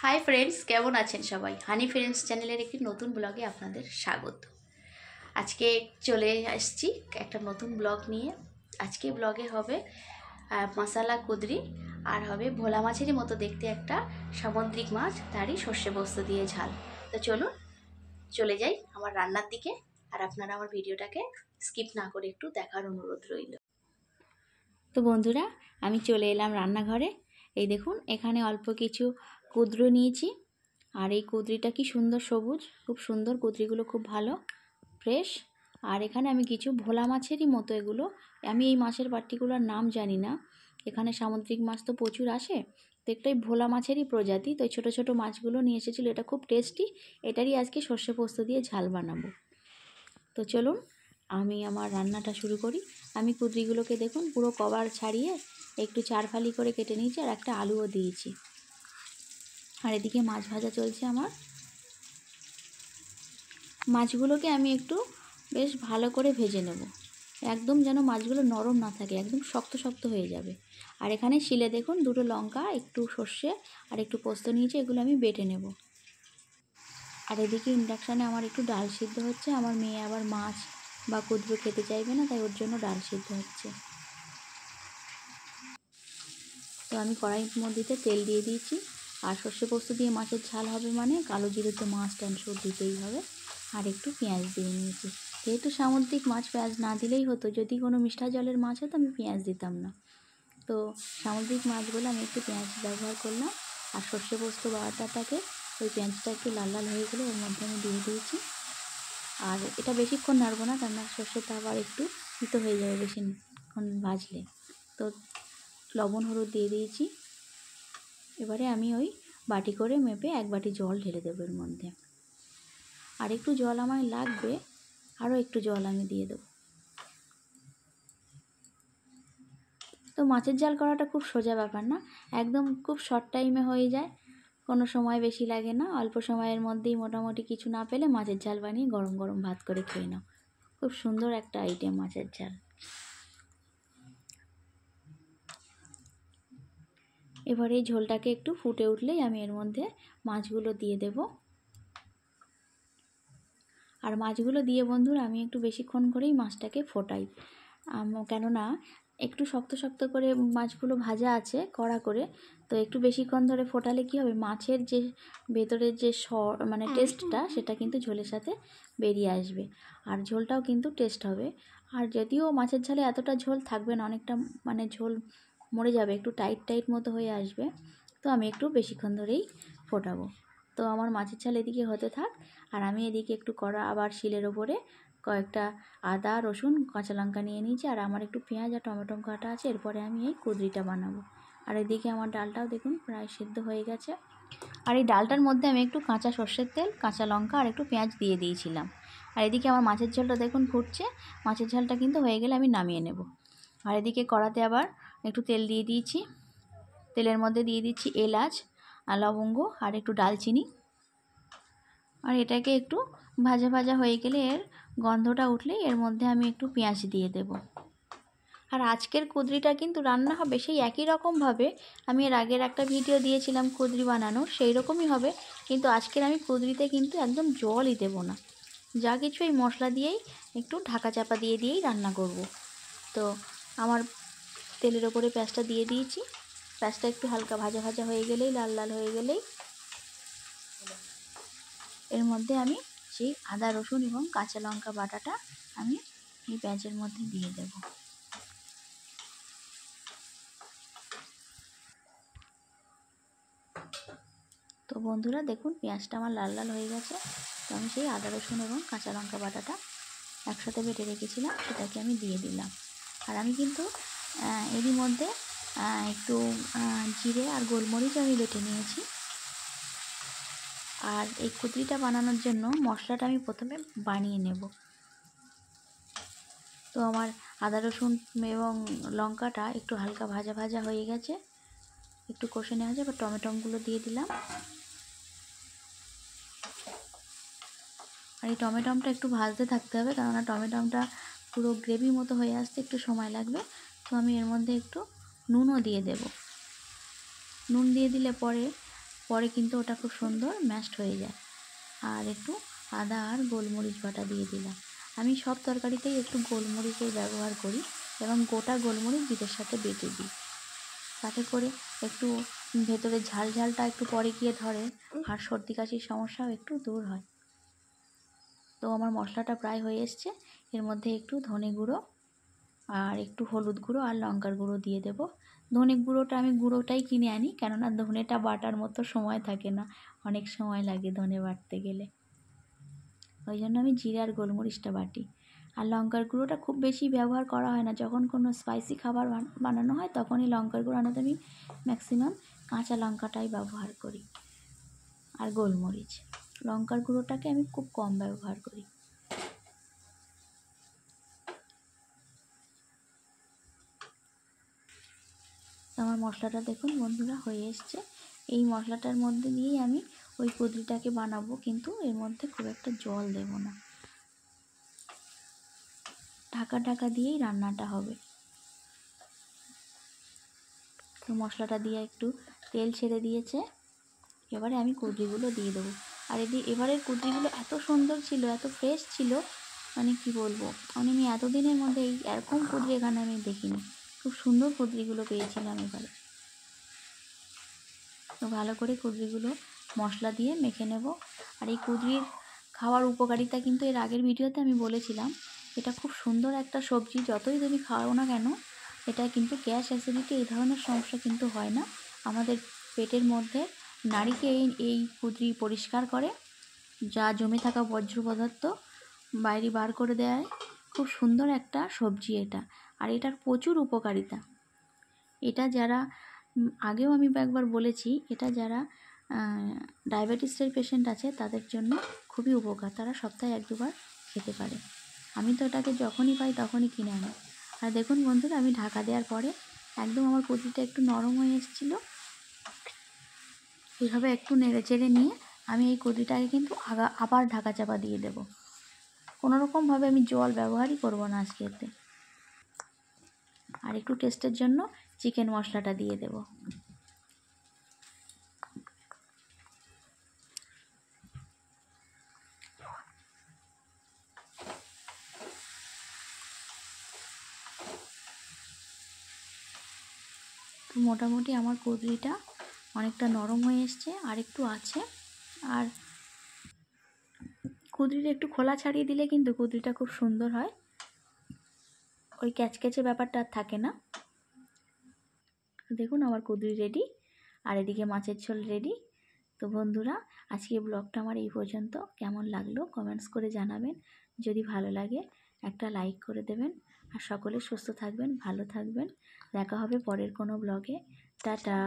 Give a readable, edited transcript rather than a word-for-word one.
Hi friends, কেমন আছেন সবাই? হানি ফ্রেন্ডস চ্যানেলের একটি নতুন ব্লগে আপনাদের স্বাগত। আজকে চলে আসছি একটা নতুন ব্লগ নিয়ে। আজকে ব্লগে হবে মশালা কুদরি আর হবে ভোলা মাছেরই মতো দেখতে একটা সামুদ্রিক মাছ, তারই সর্ষে পোস্ত দিয়ে ঝাল। তো চলুন চলে যাই আমার রান্নার দিকে, আর আপনারা আমার ভিডিওটাকে স্কিপ না করে একটু দেখার অনুরোধ রইল। তো বন্ধুরা, আমি চলে এলাম রান্নাঘরে। এই দেখুন, এখানে অল্প কিছু কুদরু নিয়েছি। আর এই কুদরিটা কি সুন্দর সবুজ, খুব সুন্দর কুদরিগুলো, খুব ভালো ফ্রেশ। আর এখানে আমি কিছু ভোলা মাছেরই মতো এগুলো, আমি এই মাছের পার্টিকুলার নাম জানি না। এখানে সামুদ্রিক মাছ তো প্রচুর আসে, তো একটাই ভোলা মাছেরই প্রজাতি। তো এই ছোটো ছোটো মাছগুলো নিয়ে এসেছিলো, এটা খুব টেস্টি। এটারই আজকে সর্ষে পোস্ত দিয়ে ঝাল বানাবো। তো চলুন আমি আমার রান্নাটা শুরু করি। আমি কুদরিগুলোকে দেখুন পুরো কভার ছাড়িয়ে একটু চার ফালি করে কেটে নিয়েছি, আর একটা আলুও দিয়েছি। আর এদিকে মাছ ভাজা চলছে আমার। মাছগুলোকে আমি একটু বেশ ভালো করে ভেজে নেব, একদম যেন মাছগুলো নরম না থাকে, একদম শক্ত শক্ত হয়ে যাবে। আর এখানে শিলে দেখুন দুটো লঙ্কা, একটু সর্ষে আর একটু পোস্ত নিয়েছি, এগুলো আমি বেটে নেব। আর এদিকে ইন্ডাকশানে আমার একটু ডাল সিদ্ধ হচ্ছে। আমার মেয়ে আবার মাছ বা কুদরু খেতে চাইবে না, তাই ওর জন্য ডাল সিদ্ধ হচ্ছে। তো আমি কড়াইয়ের মধ্যে তেল দিয়ে দিয়েছি। আর সর্ষে পোস্ত দিয়ে মাছের ঝাল হবে মানে কালো জিরে তো মাছ ট্যান্সর দিতেই হবে। আর একটু পেঁয়াজ দিয়ে নিয়েছি। যেহেতু সামুদ্রিক মাছ, পেঁয়াজ না দিলেই হতো। যদি কোনো মিষ্টা জলের মাছ হতো আমি পেঁয়াজ দিতাম না। তো সামুদ্রিক মাছ বলে আমি একটু পেঁয়াজ ব্যবহার করলাম। আর সর্ষে পোস্ত বাটাটাকে, ওই পেঁয়াজটা একটু লাল লাল হয়ে গেলে ওর মধ্যে আমি দিয়ে দিয়েছি। আর এটা বেশিক্ষণ নাড়বো না, কেননা সর্ষেটা আবার একটু তিতো হয়ে যাবে বেশিক্ষণ ভাজলে। তো লবণ হলুদ দিয়ে দিয়েছি। এবারে আমি ওই বাটি করে মেপে এক বাটি জল ঢেলে দেবো এর মধ্যে। আর একটু জল আমায় লাগবে, আরও একটু জল আমি দিয়ে দেবো। তো মাছের ঝাল করাটা খুব সোজা ব্যাপার না, একদম খুব শর্ট টাইমে হয়ে যায়, কোনো সময় বেশি লাগে না। অল্প সময়ের মধ্যেই মোটামুটি কিছু না পেলে মাছের ঝাল বানিয়ে গরম গরম ভাত করে খেয়ে নাও। খুব সুন্দর একটা আইটেম মাছের ঝাল। এবারে এই ঝোলটাকে একটু ফুটে উঠলেই আমি এর মধ্যে মাছগুলো দিয়ে দেব। আর মাছগুলো দিয়ে বন্ধুরা আমি একটু বেশিক্ষণ করেই মাছটাকে ফোটাই, কেননা একটু শক্ত শক্ত করে মাছগুলো ভাজা আছে কড়া করে। তো একটু বেশিক্ষণ ধরে ফোটালে কী হবে, মাছের যে ভেতরের যে মানে টেস্টটা, সেটা কিন্তু ঝোলের সাথে বেরিয়ে আসবে। আর ঝোলটাও কিন্তু টেস্ট হবে। আর যদিও মাছের ঝালে এতটা ঝোল থাকবে না, অনেকটা মানে ঝোল মরে যাবে, একটু টাইট টাইট মতো হয়ে আসবে। তো আমি একটু বেশিক্ষণ ধরেই ফোটাবো। তো আমার মাছের ঝাল এদিকে হতে থাক, আর আমি এদিকে একটু কড়া আবার শিলের ওপরে কয়েকটা আদা রসুন কাঁচা লঙ্কা নিয়ে নিয়েছি। আর আমার একটু পেঁয়াজ আর টমেটো কাটা আছে, এরপরে আমি এই কুদরিটা বানাবো। আর এদিকে আমার ডালটাও দেখুন প্রায় সিদ্ধ হয়ে গেছে। আর এই ডালটার মধ্যে আমি একটু কাঁচা সর্ষের তেল, কাঁচা লঙ্কা আর একটু পেঁয়াজ দিয়ে দিয়েছিলাম। আর এদিকে আমার মাছের ঝালটা দেখুন ফুটছে। মাছের ঝালটা কিন্তু হয়ে গেলে আমি নামিয়ে নেব। আর এদিকে কড়াতে আবার একটু তেল দিয়ে দিয়েছি। তেলের মধ্যে দিয়ে দিচ্ছি এলাচ আর লবঙ্গ আর একটু ডালচিনি। আর এটাকে একটু ভাজা ভাজা হয়ে গেলে, এর গন্ধটা উঠলেই এর মধ্যে আমি একটু পেঁয়াজ দিয়ে দেব। আর আজকের কুদরিটা কিন্তু রান্না হবে সেই একই রকমভাবে, আমি এর আগের একটা ভিডিও দিয়েছিলাম কুদরি বানানোর, সেই রকমই হবে। কিন্তু আজকের আমি কুদরিতে কিন্তু একদম জলই দেবো না, যা কিছু এই মশলা দিয়েই একটু ঢাকা চাপা দিয়েই রান্না করব। তো আমার তেলের ওপরে পেঁয়াজটা দিয়ে দিয়েছি। পেঁয়াজটা একটু হালকা ভাজা ভাজা হয়ে গেলেই, লাল লাল হয়ে গেলেই, এর মধ্যে আমি সেই আদা রসুন এবং কাঁচা লঙ্কা বাটাটা আমি এই পেঁয়াজের মধ্যে দিয়ে দেব। তো বন্ধুরা দেখুন, পেঁয়াজটা আমার লাল লাল হয়ে গেছে। তো আমি সেই আদা রসুন এবং কাঁচা লঙ্কা বাটাটা একসাথে বেটে রেখেছিলাম, সেটাকে আমি দিয়ে দিলাম। আর আমি কিন্তু এরই মধ্যে একটু জিরে আর গোলমরিচ আমি বেটে নিয়েছি। আর এই কুদরিটা বানানোর জন্য মশলাটা আমি প্রথমে বানিয়ে নেব। তো আমার আদা রসুন এবং লঙ্কাটা একটু হালকা ভাজা ভাজা হয়ে গেছে, একটু কষে নেওয়া যায়। এবার টমেটোগুলো দিয়ে দিলাম। আর এই টমেটোটা একটু ভাজতে থাকতে হবে, কেননা টমেটোটা পুরো গ্রেভির মতো হয়ে আসতে একটু সময় লাগবে। তো আমি এর মধ্যে একটু নুনও দিয়ে দেব। নুন দিয়ে দিলে পরে পরে কিন্তু ওটা খুব সুন্দর ম্যাশড হয়ে যায়। আর একটু আদা আর গোলমরিচ বাটা দিয়ে দিলাম। আমি সব তরকারিতেই একটু গোলমরিচের ব্যবহার করি এবং গোটা গোলমরিচ জিরের সাথে বেটে দিই, তাতে করে একটু ভেতরে ঝাল ঝালটা একটু পরে গিয়ে ধরে আর সর্দি কাশির সমস্যাও একটু দূর হয়। তো আমার মশলাটা প্রায় হয়ে এসছে। এর মধ্যে একটু ধনে গুঁড়ো আর একটু হলুদ গুঁড়ো আর লঙ্কার গুঁড়ো দিয়ে দেব। ধনে গুঁড়োটা আমি গুঁড়োটাই কিনে আনি, কেননা ধনেটা বাটার মতো সময় থাকে না, অনেক সময় লাগে ধনে বাটতে গেলে, ওই জন্য আমি জিরে আর গোলমরিচটা বাটি। আর লঙ্কার গুঁড়োটা খুব বেশি ব্যবহার করা হয় না, যখন কোনো স্পাইসি খাবার বানানো হয় তখনই লঙ্কার গুঁড়ো আনাতে আমি ম্যাক্সিমাম কাঁচা লঙ্কাটাই ব্যবহার করি। আর গোলমরিচ, লঙ্কার গুঁড়োটাকে আমি খুব কম ব্যবহার করি। আমার মশলাটা দেখুন বন্ধুরা হয়ে এসছে। এই মশলাটার মধ্যে দিয়েই আমি ওই কুদরিটাকে বানাবো, কিন্তু এর মধ্যে খুব একটা জল দেব না, ঢাকা ঢাকা দিয়েই রান্নাটা হবে। তো মশলাটা দিয়ে একটু তেল ছেড়ে দিয়েছে, এবারে আমি কুদরিগুলো দিয়ে দেবো। আর এবারের কুদরিগুলো এত সুন্দর ছিল, এত ফ্রেশ ছিল, মানে কি বলবো, আমি এতদিনের মধ্যে এই এরকম কুদরি এখানে আমি দেখিনি। খুব সুন্দর কুদরিগুলো পেয়েছিলাম এবারে। তো ভালো করে কুদরিগুলো মশলা দিয়ে মেখে নেব। আর এই কুদরির খাওয়ার উপকারিতা কিন্তু এর আগের ভিডিওতে আমি বলেছিলাম। এটা খুব সুন্দর একটা সবজি, যতই তুমি খাও না কেন এটা কিন্তু গ্যাস অ্যাসিডিটি এই ধরনের সমস্যা কিন্তু হয় না। আমাদের পেটের মধ্যে নাড়িকে এই কুদরি পরিষ্কার করে, যা জমে থাকা বর্জ্য পদার্থ বাইরে বার করে দেয়। খুব সুন্দর একটা সবজি এটা, আর এটার প্রচুর উপকারিতা। এটা যারা আগেও আমি একবার বলেছি, এটা যারা ডায়াবেটিসের পেশেন্ট আছে তাদের জন্য খুবই উপকার, তারা সপ্তাহে 1-2 বার খেতে পারে। আমি তো এটাকে যখনই পাই তখনই কিনে আনি। আর দেখুন বন্ধুরা, আমি ঢাকা দেওয়ার পরে একদম আমার কুদরিটা একটু নরম হয়ে এসেছিলো। এইভাবে একটু নেড়ে চেড়ে নিয়ে আমি এই কুদরিটাকে কিন্তু আবার ঢাকা চাপা দিয়ে দেব। কোনোরকমভাবে আমি জল ব্যবহারই করব না আজকে এতে। আর একটু টেস্টের জন্য চিকেন মশলাটা দিয়ে দেব। তো মোটামুটি আমার কুদরিটা অনেকটা নরম হয়ে এসছে, আর একটু আছে। আর কুদরিটা একটু খোলা ছাড়িয়ে দিলে কিন্তু কুদরিটা খুব সুন্দর হয়, ওই ক্যাচক্যাচে ব্যাপারটা আর থাকে না। দেখুন আমার কুদরি রেডি, আর এদিকে মাছের ঝোল রেডি। তো বন্ধুরা, আজকে ব্লগটা আমার এই পর্যন্ত। কেমন লাগলো কমেন্টস করে জানাবেন। যদি ভালো লাগে একটা লাইক করে দেবেন। আর সকলে সুস্থ থাকবেন, ভালো থাকবেন। দেখা হবে পরের কোনো ব্লগে। টাটা।